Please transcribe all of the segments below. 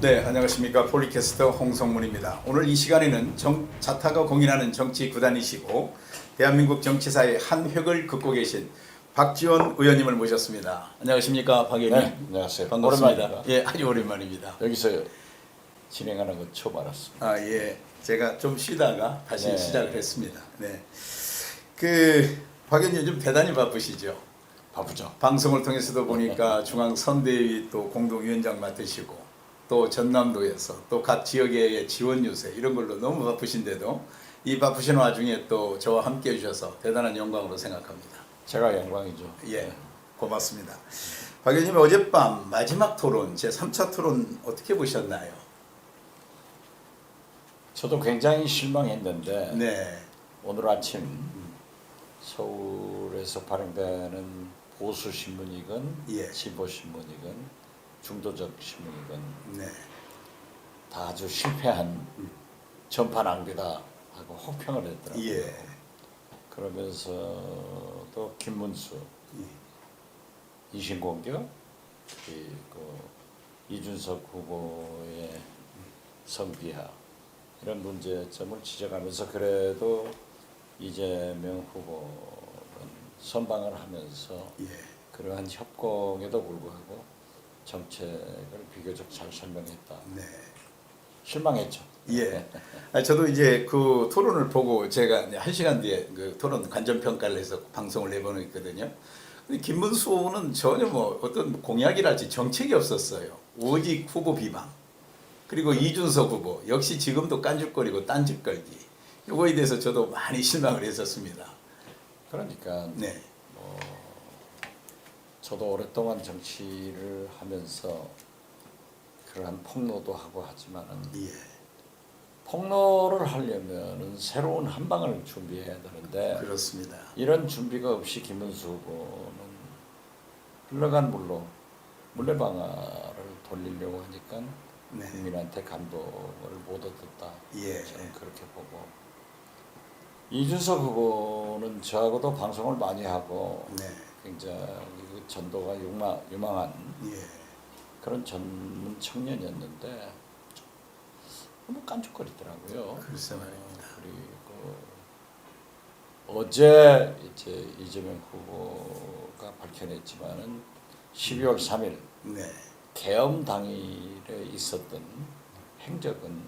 네, 안녕하십니까. 폴리캐스터 홍성문입니다. 오늘 이 시간에는 자타가 공인하는 정치 구단이시고 대한민국 정치사의 한 획을 긋고 계신 박지원 의원님을 모셨습니다. 안녕하십니까, 박 의원님. 네, 안녕하세요. 반갑습니다. 오랜만입니다. 예, 아주 오랜만입니다. 여기서 진행하는 건 처음 알았습니다. 아, 예. 제가 좀 쉬다가 다시 네. 시작을 했습니다. 네. 박 의원님 좀 대단히 바쁘시죠? 바쁘죠. 방송을 통해서도 보니까 중앙선대위 또 공동위원장 맡으시고 또 전남도에서 또 각 지역의 지원 유세 이런 걸로 너무 바쁘신데도 이 바쁘신 와중에 또 저와 함께 해주셔서 대단한 영광으로 생각합니다. 제가 영광이죠. 예, 고맙습니다. 박 의원님 어젯밤 마지막 토론, 제3차 토론 어떻게 보셨나요? 저도 굉장히 실망했는데 네, 오늘 아침 서울에서 발행되는 보수 신문이건 예. 진보 신문이건 중도적 신문이건 네, 다 아주 실패한 전파 낭비다 하고 혹평을 했더라고요. 예, 그러면서 또 김문수, 예. 이신공격, 그리고 이준석 후보의 성비하 이런 문제점을 지적하면서 그래도 이재명 후보는 선방을 하면서 예. 그러한 협공에도 불구하고 정책을 비교적 잘 설명했다. 네. 실망했죠. 예. 저도 이제 그 토론을 보고 제가 이제 1시간 뒤에 그 토론 관전 평가를 해서 방송을 내보는 있거든요. 근데 김문수 후보는 전혀 뭐 어떤 공약이랄지 정책이 없었어요. 오직 후보 비방. 그리고 이준석 후보 역시 지금도 깐죽거리고 딴짓 걸기. 이거에 대해서 저도 많이 실망을 했었습니다. 그러니까 네. 저도 오랫동안 정치를 하면서 그러한 폭로도 하고 하지만은 예. 폭로를 하려면은 새로운 한 방을 준비해야 되는데 그렇습니다. 이런 준비가 없이 김문수 후보는 흘러간 물로 물레방아를 돌리려고 하니까 네. 국민한테 감동을 못 얻었다. 예. 저는 그렇게 보고 이준석 후보는 저하고도 방송을 많이 하고 네. 굉장히 그 전도가 유망한 예. 그런 전문 청년이었는데 너무 깐죽거리더라고요. 글쎄 말입니다. 그리고 어제 이제 이재명 후보가 밝혀냈지만은 12월 3일 네. 계엄 당일에 있었던 행적은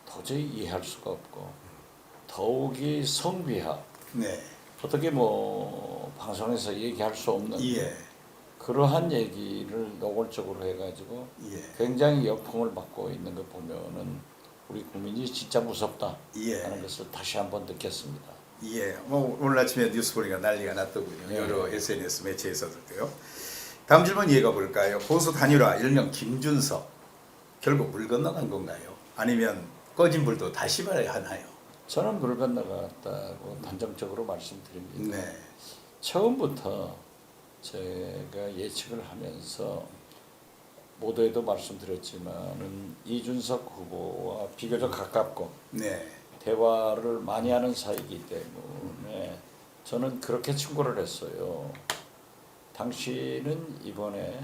도저히 이해할 수가 없고 더욱이 성비하 네. 어떻게 뭐 방송에서 얘기할 수 없는 예. 그러한 얘기를 노골적으로 해가지고 예. 굉장히 역풍을 받고 있는 거 보면은 우리 국민이 진짜 무섭다 예. 하는 것을 다시 한번 느꼈습니다. 예, 뭐 오늘 아침에 뉴스 보니까 난리가 났더군요. 네. 여러 SNS 매체에서도요. 다음 질문 이해가 볼까요? 보수 단일화 일명 김준석 결국 물 건너간 건가요? 아니면 꺼진 불도 다시 봐야 하나요? 저는 물 건너갔다고 단정적으로 말씀드립니다. 네, 처음부터 제가 예측을 하면서 모두에도 말씀드렸지만은 이준석 후보와 비교적 가깝고 네, 대화를 많이 하는 사이이기 때문에 저는 그렇게 충고를 했어요. 당신은 이번에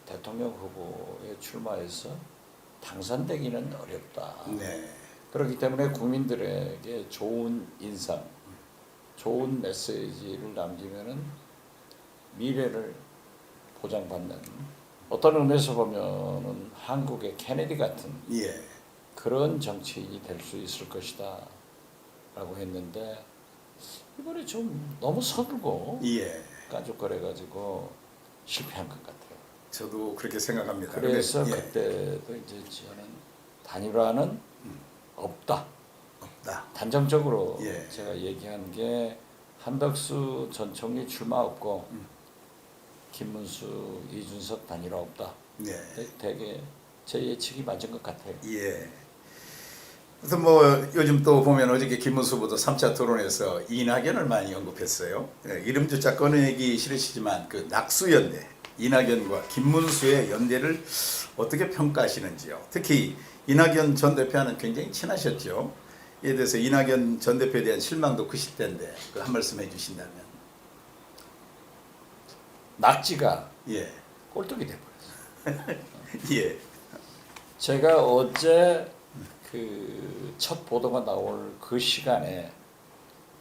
대통령 후보에 출마해서 당선되기는 어렵다. 네, 그렇기 때문에 국민들에게 좋은 인상, 좋은 메시지를 남기면은 미래를 보장받는 어떤 의미에서 보면은 한국의 케네디 같은 예, 그런 정치인이 될 수 있을 것이다 라고 했는데 이번에 좀 너무 서툴고 예. 까죽거려가지고 실패한 것 같아요. 저도 그렇게 생각합니다. 그래서 근데, 그때도 이제 저는 단일화는 없다. 없다. 단정적으로 예. 제가 얘기한 게 한덕수 전 총리 출마 없고 김문수, 이준석 단일화 없다. 네, 되게 제 예측이 맞은 것 같아요. 예. 그래서 뭐 요즘 또 보면 어저께 김문수 후보도 3차 토론에서 이낙연을 많이 언급했어요. 예, 이름조차 꺼내기 싫으시지만 그 낙수연대 이낙연과 김문수의 연대를 어떻게 평가하시는지요? 특히 이낙연 전 대표와는 굉장히 친하셨죠. 이에 대해서 이낙연 전 대표에 대한 실망도 크실 텐데 그 한 말씀 해주신다면. 낙지가 예, 꼴뚜기 돼버렸어요. 예, 제가 어제 그 첫 보도가 나올 그 시간에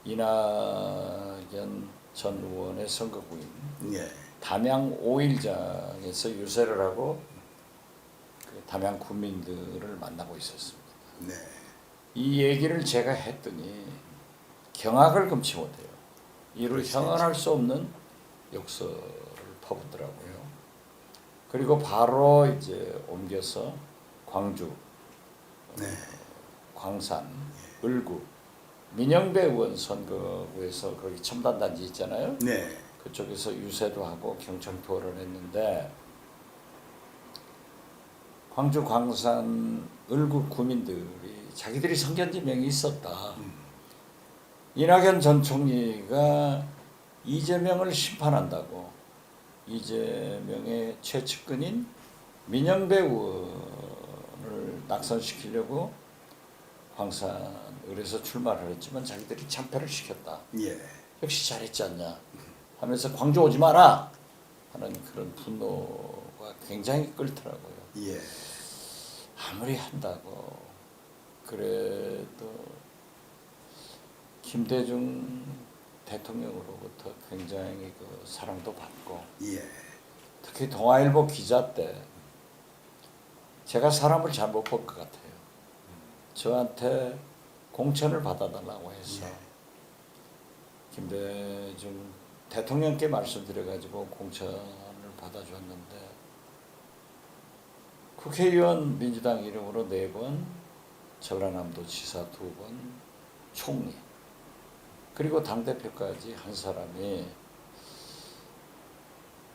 이낙연 전 의원의 선거구인 예. 담양 5일장에서 유세를 하고 그 담양 구민들을 만나고 있었습니다. 네. 이 얘기를 제가 했더니 경악을 금치 못해요. 이를 형언할 수 없는 욕설을 퍼붓더라고요. 그리고 바로 이제 옮겨서 광주, 네. 광산, 을구, 민영배 의원 선거구에서 거기 첨단단지 있잖아요. 네. 그쪽에서 유세도 하고 경청 투어를 했는데 광주, 광산, 을구 구민들이 자기들이 선견지명이 있었다. 이낙연 전 총리가 이재명을 심판한다고 이재명의 최측근인 민영배 의원을 낙선시키려고 광산을에서 출마를 했지만 자기들이 참패를 시켰다. 예. 역시 잘했지 않냐 하면서 광주 오지 마라 하는 그런 분노가 굉장히 끓더라고요. 예. 아무리 한다고 그래도 김대중 대통령으로부터 굉장히 그 사랑도 받고 예. 특히 동아일보 기자 때 제가 사람을 잘못 본 것 같아요. 저한테 공천을 받아달라고 해서 김대중 대통령께 말씀드려가지고 공천을 받아줬는데 국회의원 민주당 이름으로 4번, 전라남도 지사 2번, 총리 그리고 당대표까지 한 사람이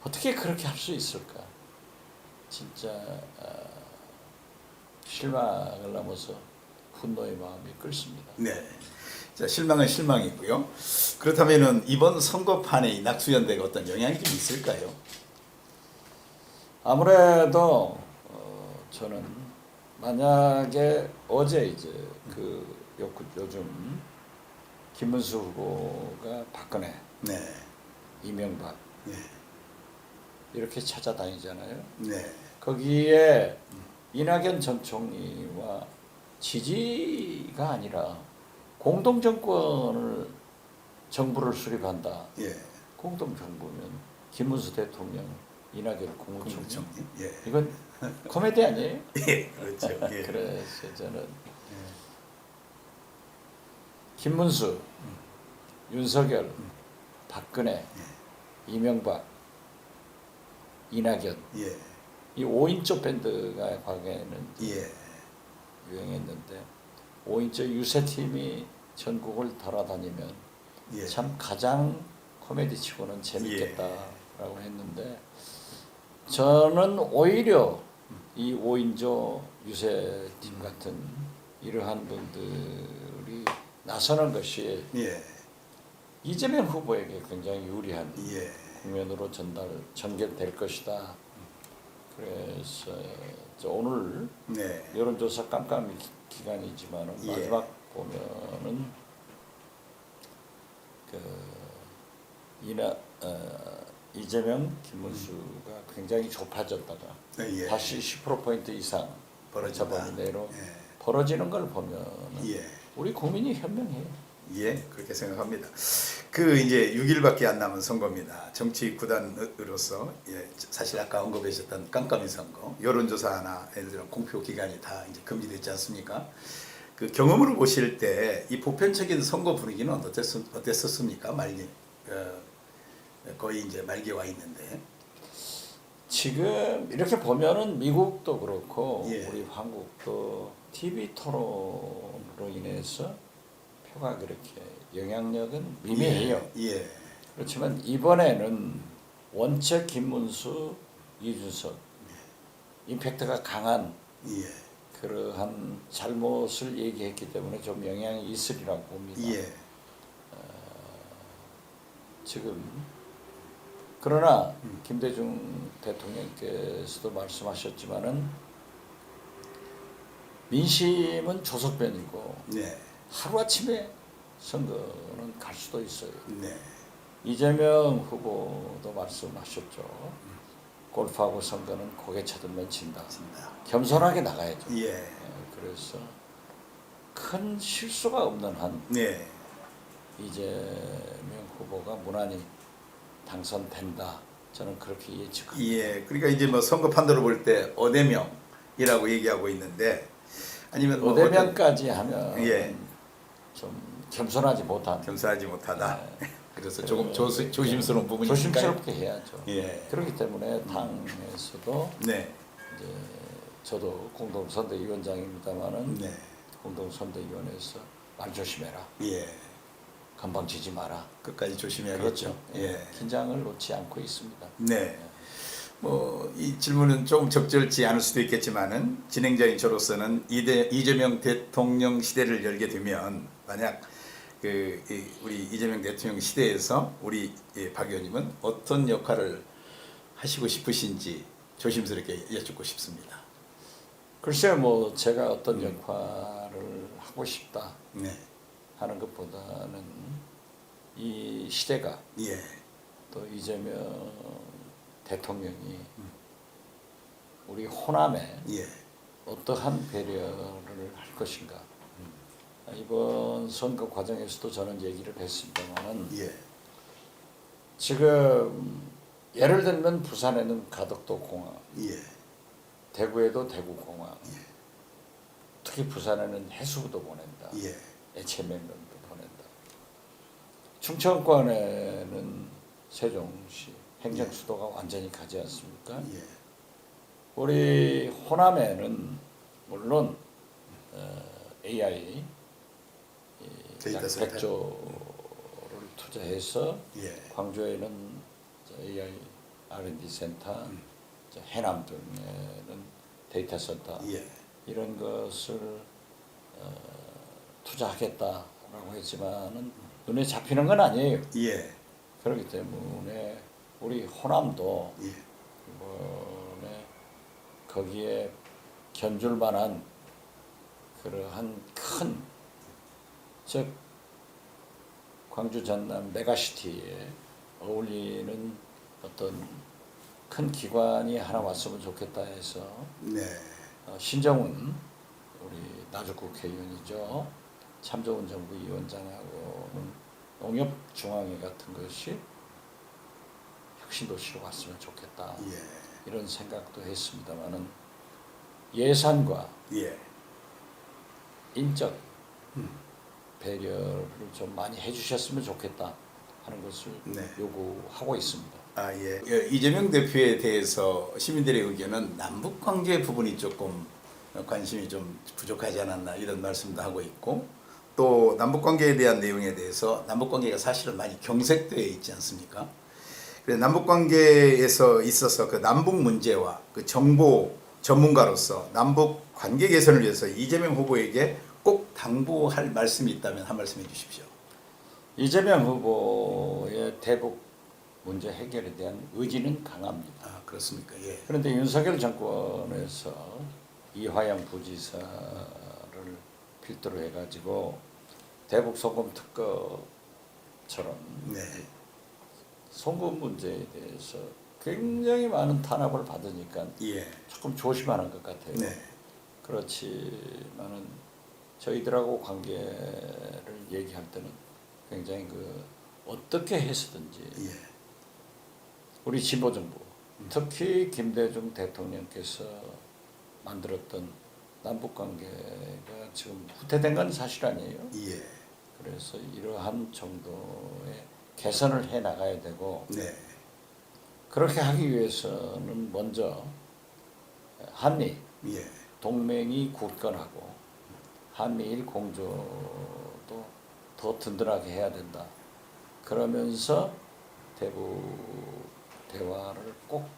어떻게 그렇게 할 수 있을까? 진짜 실망을 넘어서 분노의 마음이 끓습니다. 네. 자, 실망은 실망이고요. 그렇다면은 이번 선거판에 이 낙수연대가 어떤 영향이 좀 있을까요? 아무래도 저는 만약에 어제 이제 그 요즘 김문수 후보가 박근혜, 네. 이명박 네. 이렇게 찾아다니잖아요. 네. 거기에 이낙연 전 총리와 지지가 아니라 공동정권을 정부를 수립한다. 예. 공동정부면 김문수 대통령, 이낙연 국무총리. 국무총리. 예. 이건 코미디 아니에요? 예. 그렇죠. 예. 그래서 저는 김문수, 윤석열, 박근혜, 이명박, 이낙연 예. 이 5인조 밴드가 과거에는 예. 유행했는데 5인조 유세팀이 전국을 돌아다니면 예. 참 가장 코미디 치고는 재밌겠다라고 했는데 저는 오히려 이 5인조 유세팀 같은 이러한 분들이 나서는 것이 예. 이재명 후보에게 굉장히 유리한 예. 국면으로 전개될 것이다. 그래서 오늘 네. 여론조사 깜깜이 기간이지만 예. 마지막 보면은 그 이재명, 김문수가 굉장히 좁아졌다가 예. 다시 10% 이상 벌어진다. 저번 내로 예. 벌어지는 걸 보면은 예. 우리 국민이 현명해요. 예, 그렇게 생각합니다. 그 이제 6일밖에 안 남은 선거입니다. 정치 구단으로서 사실 아까 언급하셨던 깜깜이 선거, 여론조사나 예를 들어 공표 기간이 다 이제 금지됐지 않습니까? 그 경험으로 보실 때 이 보편적인 선거 분위기는 어땠었습니까? 거의 이제 말기에 와 있는데. 지금 이렇게 보면은 미국도 그렇고 예. 우리 한국도 TV 토론으로 인해서 표가 그렇게 영향력은 미미해요. 예. 그렇지만 이번에는 원체 김문수, 이준석 임팩트가 강한 예. 그러한 잘못을 얘기했기 때문에 좀 영향이 있으리라고 봅니다. 예. 지금 그러나 김대중 대통령께서도 말씀하셨지만은 민심은 조석변이고 네. 하루아침에 선거는 갈 수도 있어요. 네. 이재명 후보도 말씀하셨죠. 골프하고 선거는 고개 쳐들면 진다. 진다. 겸손하게 나가야죠. 예. 그래서 큰 실수가 없는 한 네. 이재명 후보가 무난히 당선된다. 저는 그렇게 예측합니다. 예. 그러니까 이제 뭐 선거 판도를 볼 때 어대명이라고 얘기하고 있는데 아니면 뭐 오대명까지 하면 예. 좀 겸손하지 못한, 겸손하지 못하다. 네. 그래서 조금 조심스러운 부분이 조심스럽게 해야죠. 예. 그렇기 때문에 당에서도 네. 이제 저도 공동선대위원장입니다만은 네. 공동선대위원회에서 말 조심해라. 예. 건방 지지 마라. 끝까지 조심해야겠죠. 그렇죠. 긴장을 놓지 않고 있습니다. 네. 뭐 이 질문은 조금 적절치 않을 수도 있겠지만은 진행자인 저로서는 이재명 대통령 시대를 열게 되면 만약 우리 이재명 대통령 시대에서 우리 박 의원님은 어떤 역할을 하시고 싶으신지 조심스럽게 여쭙고 싶습니다. 글쎄요, 뭐 제가 어떤 역할을 하고 싶다 네. 하는 것보다는 이 시대가 예. 또 이재명 대통령이 우리 호남에 예. 어떠한 배려를 할 것인가. 이번 선거 과정에서도 저는 얘기를 했습니다만은 예. 지금 예를 들면 부산에는 가덕도 공항, 예. 대구에도 대구공항, 예. 특히 부산에는 해수부도 보낸다. 예. 애체맹론도 보낸다. 충청권에는 세종시 행정수도가 완전히 가지 않습니까? 예. 우리 호남에는 물론 AI 약 데이터 센터. 100조를 투자해서 예. 광주에는 AI R&D 센터, 해남 등에는 데이터 센터 예. 이런 것을 투자하겠다라고 했지만은 눈에 잡히는 건 아니에요. 예. 그렇기 때문에 우리 호남도 예. 이번에 거기에 견줄 만한 그러한 큰, 즉 광주 전남 메가시티에 어울리는 어떤 큰 기관이 하나 왔으면 좋겠다 해서 네. 신정훈 우리 나주국회의원이죠. 참 좋은 정부 위원장하고는 농협중앙회 같은 것이 혁신도시로 왔으면 좋겠다. 예. 이런 생각도 했습니다만은 예산과 예. 인적 배려를 좀 많이 해주셨으면 좋겠다 하는 것을 네. 요구하고 있습니다. 아, 예. 이재명 대표에 대해서 시민들의 의견은 남북 관계 부분이 조금 관심이 좀 부족하지 않았나 이런 말씀도 하고 있고 또 남북 관계에 대한 내용에 대해서 남북 관계가 사실은 많이 경색되어 있지 않습니까? 그래서 남북 관계에서 있어서 그 남북 문제와 그 정보 전문가로서 남북 관계 개선을 위해서 이재명 후보에게 꼭 당부할 말씀이 있다면 한 말씀 해주십시오. 이재명 후보의 대북 문제 해결에 대한 의지는 강합니다. 아, 그렇습니까? 예. 그런데 윤석열 정권에서 이화영 부지사를 필두로 해가지고 대북 송금 특검처럼 네. 송금 문제에 대해서 굉장히 많은 탄압을 받으니까 예. 조금 조심하는 것 같아요. 네. 그렇지만은 저희들하고 관계를 얘기할 때는 굉장히 어떻게 해서든지 예. 우리 진보정부 특히 김대중 대통령께서 만들었던 남북관계가 지금 후퇴된 건 사실 아니에요. 예. 그래서 이러한 정도의 개선을 해 나가야 되고 네. 그렇게 하기 위해서는 먼저 한미 예. 동맹이 굳건하고 한미일 공조도 더 든든하게 해야 된다. 그러면서 대북 대화를 꼭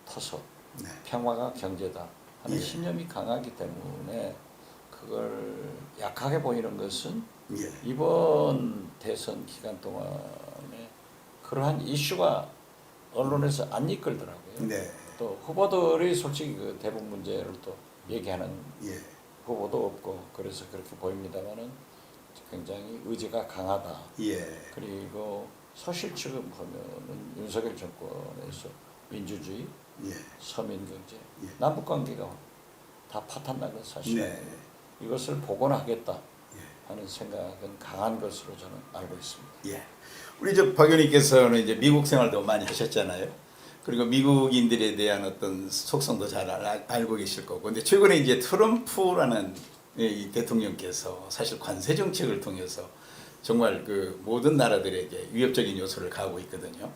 터서 네. 평화가 경제다 하는 예. 신념이 강하기 때문에 그걸 약하게 보이는 것은 예. 이번 대선 기간 동안에 그러한 이슈가 언론에서 안 이끌더라고요. 네. 또 후보들이 솔직히 그 대북 문제를 또 얘기하는 예. 후보도 없고 그래서 그렇게 보입니다만은 굉장히 의지가 강하다. 예. 그리고 사실 지금 보면은 윤석열 정권에서 민주주의, 예. 서민 경제, 예. 남북 관계가 다 파탄난 건 사실이에요. 네. 이것을 복원하겠다 예. 하는 생각은 강한 것으로 저는 알고 있습니다. 예. 우리 박 의원님께서는 이제 미국 생활도 많이 하셨잖아요. 그리고 미국인들에 대한 어떤 속성도 잘 알고 계실 거고. 근데 최근에 이제 트럼프라는 이 대통령께서 사실 관세 정책을 통해서 정말 그 모든 나라들에게 위협적인 요소를 가하고 있거든요.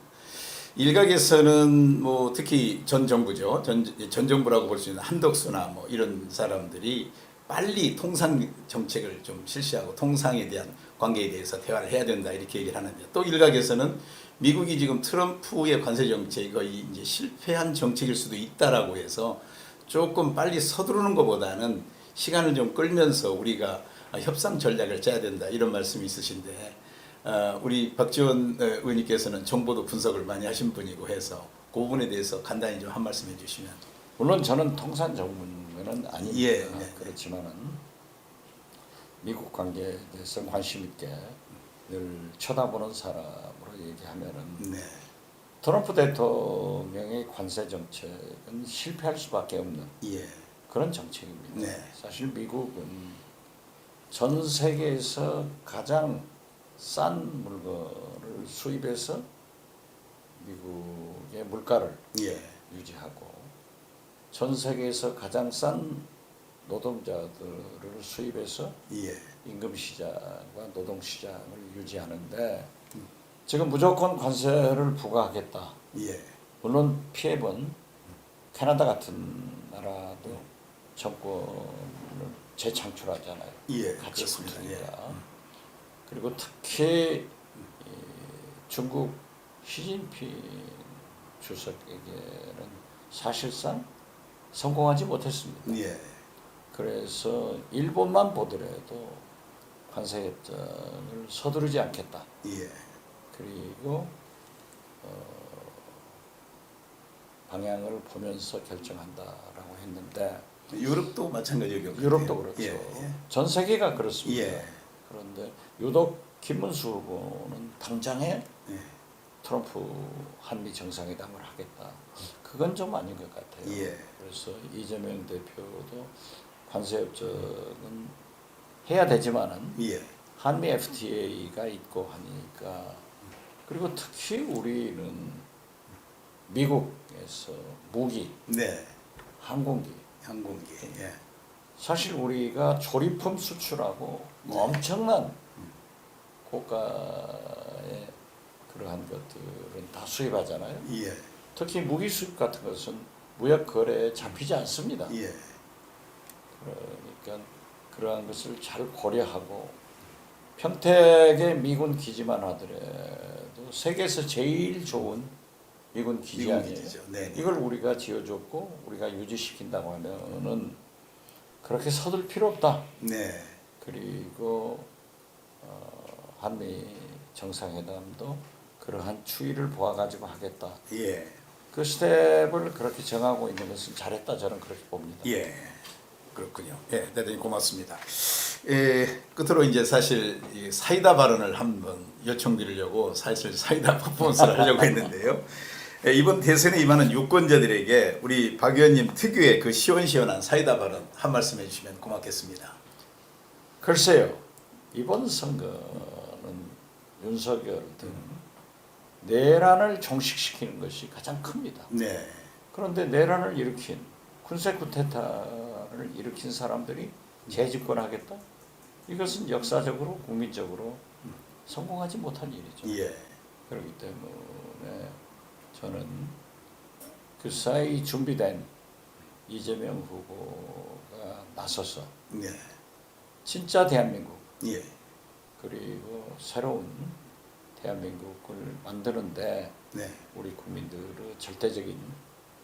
일각에서는 뭐 특히 전 정부죠. 전 정부라고 볼 수 있는 한덕수나 뭐 이런 사람들이 빨리 통상 정책을 좀 실시하고 통상에 대한 관계에 대해서 대화를 해야 된다 이렇게 얘기를 하는데, 또 일각에서는 미국이 지금 트럼프의 관세 정책이 이제 실패한 정책일 수도 있다라고 해서 조금 빨리 서두르는 것보다는 시간을 좀 끌면서 우리가 협상 전략을 짜야 된다 이런 말씀이 있으신데, 우리 박지원 의원님께서는 정보도 분석을 많이 하신 분이고 해서 그 부분에 대해서 간단히 좀 한 말씀 해주시면. 물론 저는 통상 전문가는 아닙니다. 예, 네. 그렇지만은 미국 관계에 대해서 관심 있게 늘 쳐다보는 사람으로 얘기하면은 네. 트럼프 대통령의 관세 정책은 실패할 수밖에 없는 예. 그런 정책입니다. 네. 사실 미국은 전 세계에서 가장 싼 물건을 수입해서 미국의 물가를 예. 유지하고, 전 세계에서 가장 싼 노동자들을 수입해서 예. 임금시장과 노동시장을 유지하는데 지금 무조건 관세를 부과하겠다. 예. 물론 피해본 캐나다 같은 나라도 정권을 재창출하잖아요. 예. 같이 그렇습니다. 붙으니까. 그리고 특히 중국 시진핑 주석에게는 사실상 성공하지 못했습니다. 예. 그래서 일본만 보더라도 관세 협정을 서두르지 않겠다. 예. 그리고 방향을 보면서 결정한다라고 했는데, 유럽도 마찬가지였고요. 유럽도 그렇죠. 예. 예. 전 세계가 그렇습니다. 예. 그런데 유독 김문수 후보는 당장에 예. 트럼프 한미 정상회담을 하겠다. 그건 좀 아닌 것 같아요. 예. 그래서 이재명 대표도 관세 협정은 해야 되지만은 예. 한미 FTA가 있고 하니까, 그리고 특히 우리는 미국에서 무기, 네. 항공기, 항공기. 예. 사실 우리가 조립품 수출하고 네. 엄청난 고가의 그러한 것들은 다 수입하잖아요. 예. 특히 무기 수입 같은 것은 무역 거래에 잡히지 않습니다. 예. 그러니까 그러한 것을 잘 고려하고, 평택의 미군 기지만 하더라도 세계에서 제일 좋은 미군 기지 미군 아니에요. 기지죠. 네. 이걸 우리가 지어줬고 우리가 유지시킨다고 하면은 그렇게 서둘 필요 없다. 네. 그리고 한미 정상회담도 그러한 추이를 보아가지고 하겠다. 예. 그 스텝을 그렇게 정하고 있는 것은 잘했다, 저는 그렇게 봅니다. 예. 그렇군요. 예, 대단히 고맙습니다. 예, 끝으로 이제 사실 이 사이다 발언을 한번 요청드리려고 사실 사이다 퍼포먼스를 하려고 했는데요. 예, 이번 대선에 임하는 유권자들에게 우리 박 의원님 특유의 그 시원시원한 사이다 발언 한 말씀 해주시면 고맙겠습니다. 글쎄요, 이번 선거는 윤석열 등 내란을 종식시키는 것이 가장 큽니다. 네. 그런데 내란을 일으킨, 군세 쿠데타를 일으킨 사람들이 재집권하겠다? 이것은 역사적으로 국민적으로 성공하지 못한 일이죠. 예. 그렇기 때문에 저는 그 사이 준비된 이재명 후보가 나서서 네. 진짜 대한민국, 예. 그리고 새로운 대한민국을 만드는데 네. 우리 국민들의 절대적인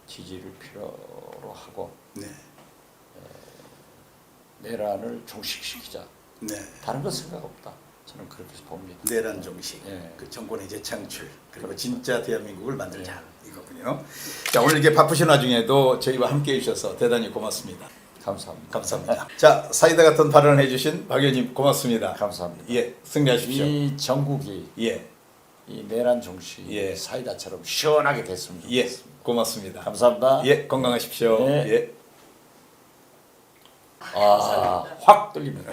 지지를 필요로 하고, 네. 내란을 종식시키자. 네. 다른 건 생각 없다. 저는 그렇게 봅니다. 내란 종식, 예. 그 정권의 재창출, 그리고 그렇죠. 진짜 대한민국을 만들자 이거군요. 자, 오늘 이렇게 바쁘신 와중에도 저희와 함께해 주셔서 대단히 고맙습니다. 감사합니다. 감사합니다. 자, 사이다 같은 발언을 해주신 박 의원님 고맙습니다. 감사합니다. 예, 승리하십시오. 이 전국이 예, 이 내란 정시 예. 사이다처럼 시원하게 됐으면 예, 좋겠습니다. 고맙습니다. 감사합니다. 예, 건강하십시오. 네. 예. 확 뚫립니다.